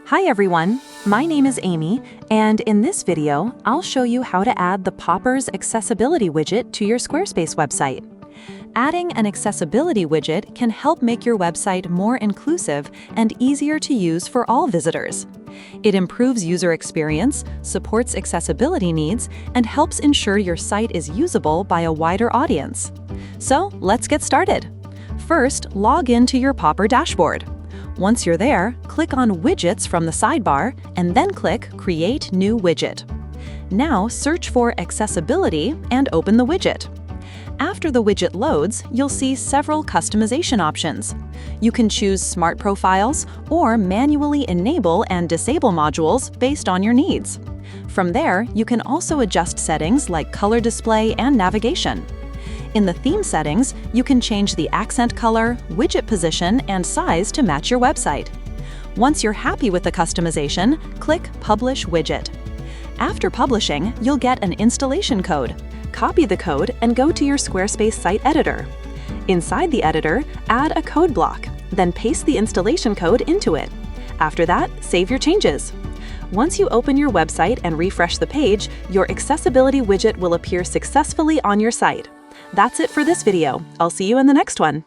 Hi everyone, my name is Amy, and in this video, I'll show you how to add the Poppers Accessibility widget to your Squarespace website. Adding an accessibility widget can help make your website more inclusive and easier to use for all visitors. It improves user experience, supports accessibility needs, and helps ensure your site is usable by a wider audience. So let's get started. First, log into your Popper dashboard. Once you're there, click on Widgets from the sidebar and then click Create New Widget. Now search for Accessibility and open the widget. After the widget loads, you'll see several customization options. You can choose Smart Profiles or manually enable and disable modules based on your needs. From there, you can also adjust settings like color display and navigation. In the theme settings, you can change the accent color, widget position, and size to match your website. Once you're happy with the customization, click Publish Widget. After publishing, you'll get an installation code. Copy the code and go to your Squarespace site editor. Inside the editor, add a code block, then paste the installation code into it. After that, save your changes. Once you open your website and refresh the page, your accessibility widget will appear successfully on your site. That's it for this video. I'll see you in the next one.